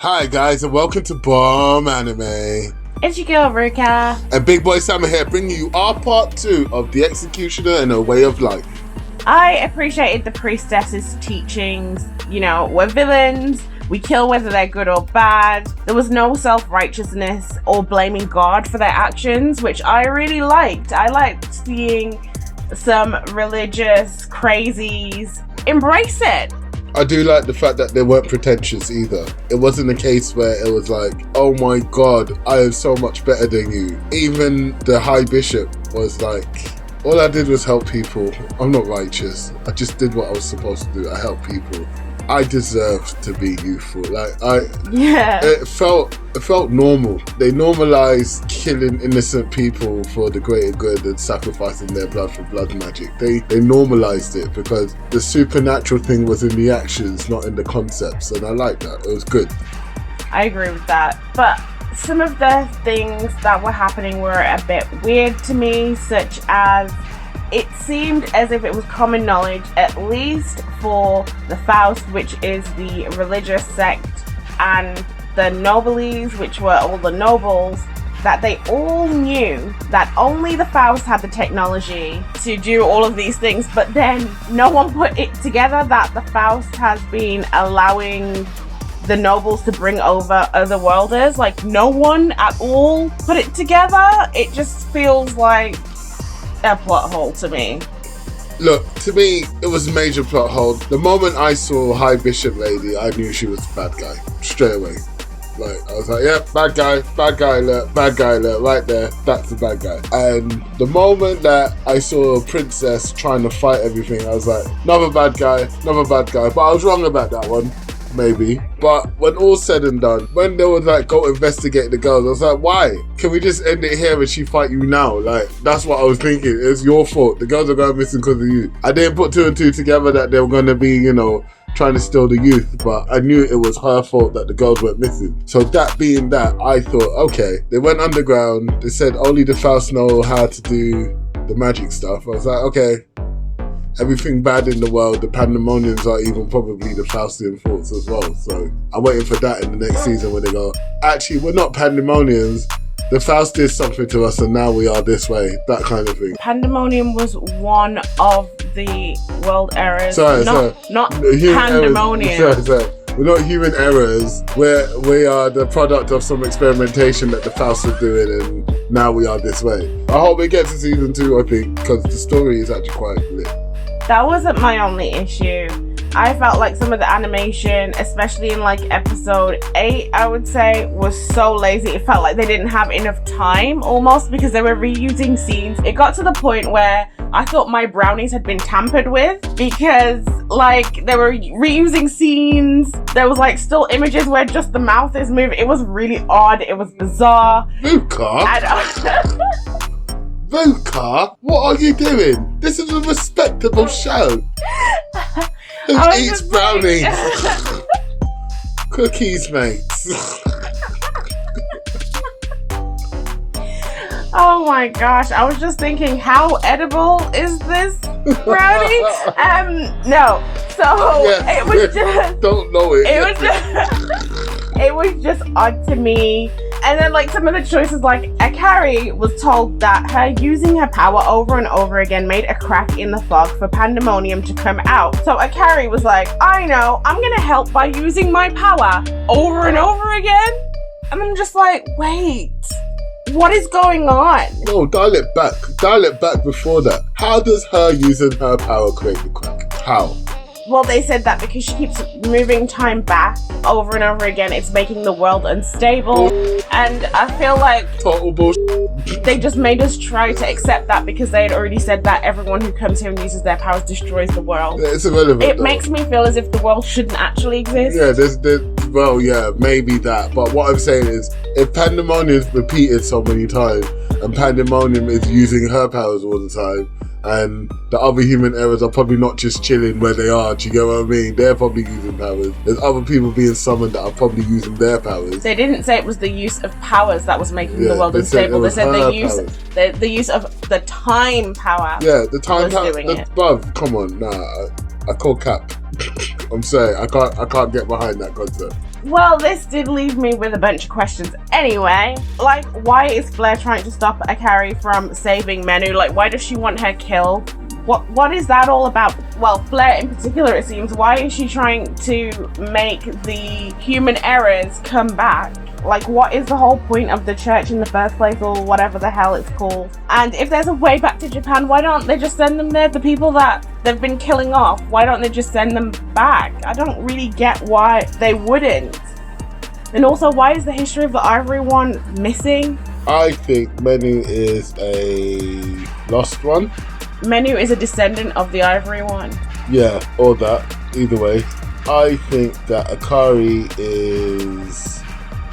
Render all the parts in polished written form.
Hi guys, and welcome to Bomb Anime. It's your girl Ruka. And Big Boy Sam here, bringing you our part 2 of The Executioner and A Way of Life. I appreciated the priestess's teachings. You know, we're villains. We kill whether they're good or bad. There was no self-righteousness or blaming God for their actions, which I really liked. I liked seeing some religious crazies embrace it. I do like the fact that they weren't pretentious either. It wasn't a case where it was like, oh my god, I am so much better than you. Even the High Bishop was like, all I did was help people. I'm not righteous. I just did what I was supposed to do. I helped people. I deserved to be youthful. It felt normal. They normalized killing innocent people for the greater good and sacrificing their blood for blood magic. They normalized it because the supernatural thing was in the actions, not in the concepts, and I like that. It was good. I agree with that. But some of the things that were happening were a bit weird to me, such as it seemed as if it was common knowledge, at least for the Faust, which is the religious sect, and the nobles, which were all the nobles, that they all knew that only the Faust had the technology to do all of these things, but then no one put it together that the Faust has been allowing the nobles to bring over other worlders. Like, no one at all put it together. It just feels like a plot hole to me. Look, to me, it was a major plot hole. The moment I saw High Bishop Lady, I knew she was a bad guy, straight away. Like, I was like, yep, bad guy alert, right there, that's the bad guy. And the moment that I saw a princess trying to fight everything, I was like, another bad guy, but I was wrong about that one. Maybe. But when all said and done, when they were like, go investigate the girls, I was like, why? Can we just end it here and she fight you now? Like, that's what I was thinking. It's your fault. The girls are going missing because of you. I didn't put 2 and 2 together that they were going to be, trying to steal the youth, but I knew it was her fault that the girls went missing. So that being that, I thought, okay, they went underground. They said only the Faust know how to do the magic stuff. I was like, okay, everything bad in the world, the pandemoniums are even probably the Faustian thoughts as well. So I'm waiting for that in the next season when they go, actually, we're not pandemoniums. The Faust did something to us and now we are this way. That kind of thing. Pandemonium was one of the world errors. Not pandemonium. Sorry. We're not human errors. We are the product of some experimentation that the Faust was doing and now we are this way. I hope it gets to season 2, I think, because the story is actually quite lit. That wasn't my only issue. I felt like some of the animation, especially in like episode 8, I would say, was so lazy. It felt like they didn't have enough time almost because they were reusing scenes. It got to the point where I thought my brownies had been tampered with because like they were reusing scenes. There was like still images where just the mouth is moving. It was really odd. It was bizarre. Vuka, what are you doing? This is a respectable show. Who eats brownies? Cookies, mates. Oh my gosh, I was just thinking, how edible is this brownie? No. So yes, it was just... Don't know it. It was just odd to me. And then like some of the choices, like Akari was told that her using her power over and over again made a crack in the fog for pandemonium to come out. So Akari was like, I know, I'm gonna help by using my power over and over again. And I'm just like, wait, what is going on? No, dial it back before that. How does her using her power create the crack? How? Well, they said that because she keeps moving time back over and over again, it's making the world unstable. And I feel like total bullshit. They just made us try to accept that because they had already said that everyone who comes here and uses their powers destroys the world. Yeah, it's irrelevant. It makes me feel as if the world shouldn't actually exist. Yeah, maybe that. But what I'm saying is, if Pandemonium is repeated so many times, and Pandemonium is using her powers all the time, and the other human errors are probably not just chilling where they are, do you get what I mean? They're probably using powers. There's other people being summoned that are probably using their powers. They didn't say it was the use of powers that was making the world unstable. They said the use of the time power. Yeah, the time power. Bruv, come on, nah. I call cap. I'm saying I can't get behind that concept. Well, this did leave me with a bunch of questions anyway. Like, why is Flare trying to stop Akari from saving Menou? Like, why does she want her killed? What is that all about? Well, Flare in particular, it seems. Why is she trying to make the human errors come back? Like, what is the whole point of the church in the first place, or whatever the hell it's called? And if there's a way back to Japan, why don't they just send them there? The people that they've been killing off, why don't they just send them back? I don't really get why they wouldn't. And also, why is the history of the Ivory one missing? I think Menou is a lost one. Menou is a descendant of the Ivory one. Yeah, or that. Either way. I think that Akari is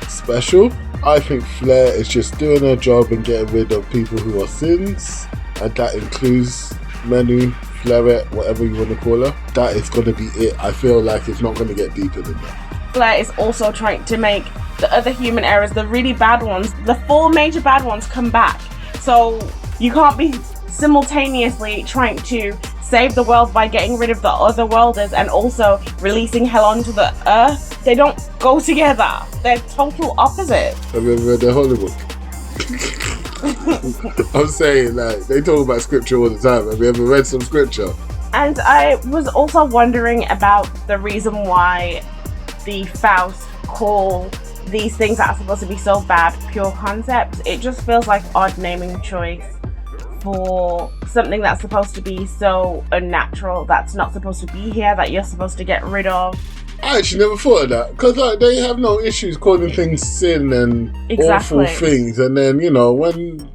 special. I think Flare is just doing her job and getting rid of people who are sins. And that includes Menou, Flarette, whatever you want to call her. That is going to be it. I feel like it's not going to get deeper than that. Flare is also trying to make the other human errors, the really bad ones, the 4 major bad ones, come back. So you can't be simultaneously trying to save the world by getting rid of the other worlders and also releasing hell onto the earth. They don't go together. They're total opposites. Have you ever read the Holy Book? I'm saying, like, they talk about scripture all the time. Have you ever read some scripture? And I was also wondering about the reason why the Faust call these things that are supposed to be so bad pure concepts. It just feels like odd naming choice for something that's supposed to be so unnatural, that's not supposed to be here, that you're supposed to get rid of. I actually never thought of that, because like, they have no issues calling things sin and Exactly. awful things, and then, you know, when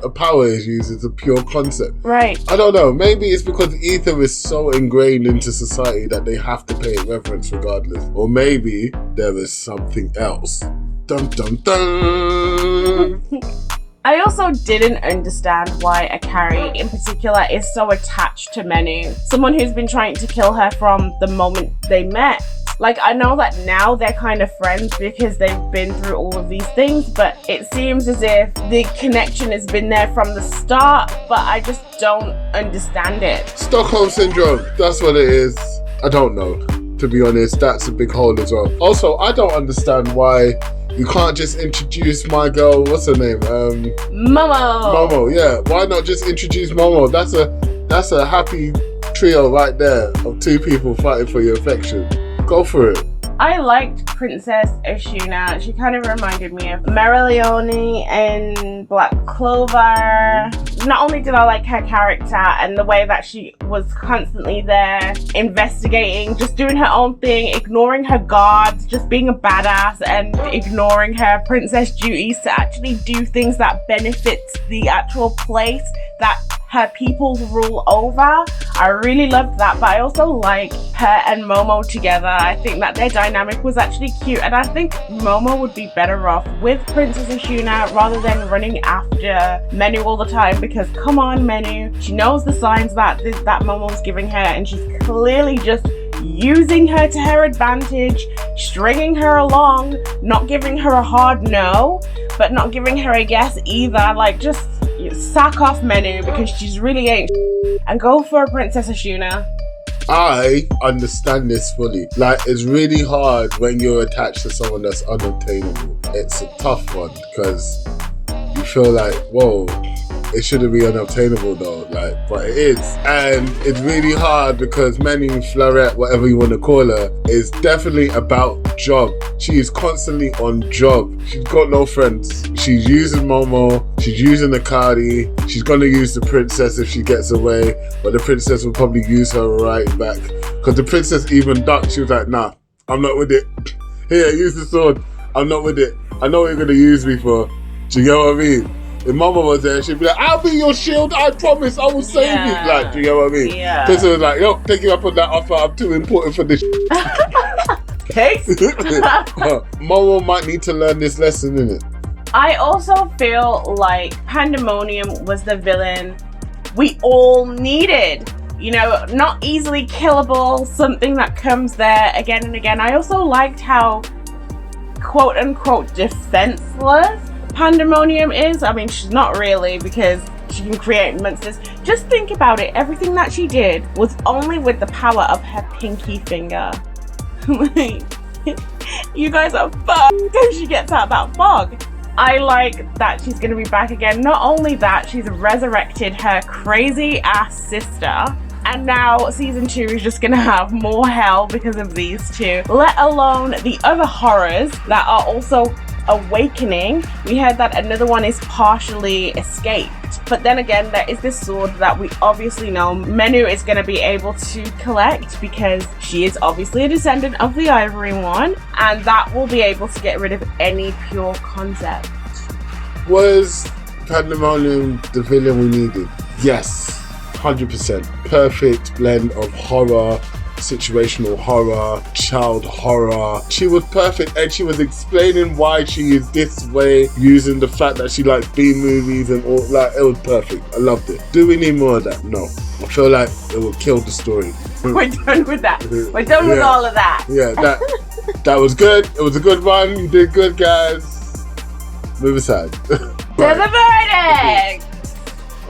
a power is used, it's a pure concept. Right. I don't know, maybe it's because ether is so ingrained into society that they have to pay it reverence regardless, or maybe there is something else. Dun dun dun. I also didn't understand why Akari in particular is so attached to Menou, someone who's been trying to kill her from the moment they met. Like, I know that now they're kind of friends because they've been through all of these things, but it seems as if the connection has been there from the start, but I just don't understand it. Stockholm Syndrome, that's what it is. I don't know, to be honest, that's a big hole as well. Also, I don't understand why you can't just introduce my girl, what's her name? Momo! Momo, yeah. Why not just introduce Momo? That's a happy trio right there of 2 people fighting for your affection. Go for it. I liked Princess Ashuna. She kind of reminded me of Marileone in Black Clover. Not only did I like her character and the way that she was constantly there, investigating, just doing her own thing, ignoring her guards, just being a badass and ignoring her princess duties to actually do things that benefits the actual place that her people rule over. I really loved that, but I also like her and Momo together. I think that their dynamic was actually cute, and I think Momo would be better off with Princess Ashuna rather than running after Menou all the time, because come on, Menou, she knows the signs that Momo's giving her, and she's clearly just using her to her advantage, stringing her along, not giving her a hard no, but not giving her a yes either. Like, just sack off Menou because she's really ain't and go for a Princess Ashuna. I understand this fully. Like, it's really hard when you're attached to someone that's unobtainable. It's a tough one because you feel like, whoa, it shouldn't be unobtainable though, like, but it is. And it's really hard because Menou, Flarette, whatever you want to call her, is definitely about job. She is constantly on job. She's got no friends. She's using Momo, she's using Akari, she's gonna use the princess if she gets away, but the princess will probably use her right back. Because the princess even ducked, she was like, nah, I'm not with it. Here, use the sword. I'm not with it. I know what you're gonna use me for. Do you get what I mean? If Mama was there, she'd be like, I'll be your shield, I promise, I will save you. Like, do you get what I mean? Yeah. Princess was like, yo, take you up on that offer, I'm too important for this. Case. Momo might need to learn this lesson, innit? I also feel like Pandemonium was the villain we all needed. You know, not easily killable, something that comes there again and again. I also liked how quote unquote defenseless Pandemonium is. I mean, she's not really, because she can create monsters. Just think about it. Everything that she did was only with the power of her pinky finger. You guys are fucked if she gets out of that fog. I like that she's going to be back again. Not only that, she's resurrected her crazy ass sister. And now season 2 is just going to have more hell because of these two. Let alone the other horrors that are also awakening. We heard that another one is partially escaped. But then again, there is this sword that we obviously know Menou is going to be able to collect because she is obviously a descendant of the Ivory one, and that will be able to get rid of any pure concept. Was Pandemonium the villain we needed? Yes, 100%. Perfect blend of horror, situational horror, child horror. She was perfect, and she was explaining why she is this way using the fact that she likes B movies and all. Like, it was perfect. I loved it. Do we need more of that? No. I feel like it will kill the story. We're done with that. We're done with all of that. Yeah, that was good. It was a good one. You did good, guys. Move aside. To the verdict.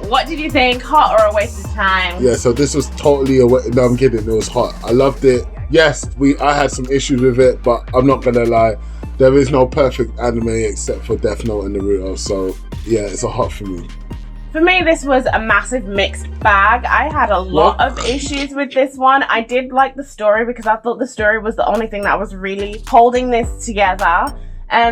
What did you think? Hot or a waste of time? Yeah, so this was totally no, I'm kidding. It was hot. I loved it. Yes, I had some issues with it, but I'm not gonna lie. There is no perfect anime except for Death Note and Naruto. So yeah, it's a hot for me. For me, this was a massive mixed bag. I had a lot of issues with this one. I did like the story because I thought the story was the only thing that was really holding this together.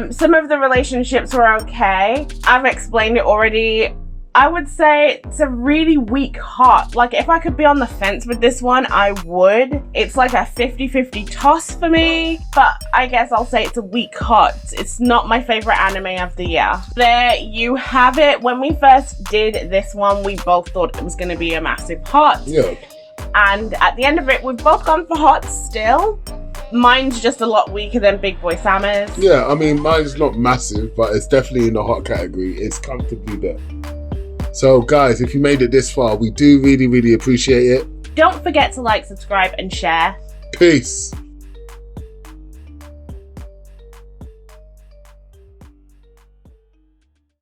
Some of the relationships were okay. I've explained it already. I would say it's a really weak hot. Like, if I could be on the fence with this one, I would. It's like a 50-50 toss for me, but I guess I'll say it's a weak hot. It's not my favorite anime of the year. There you have it. When we first did this one, we both thought it was going to be a massive hot. Yeah. And at the end of it, we've both gone for hot still. Mine's just a lot weaker than Big Boy Sama's. Yeah, I mean, mine's not massive, but it's definitely in the hot category. It's comfortably there. So guys, if you made it this far, we do really, really appreciate it. Don't forget to like, subscribe, and share. Peace.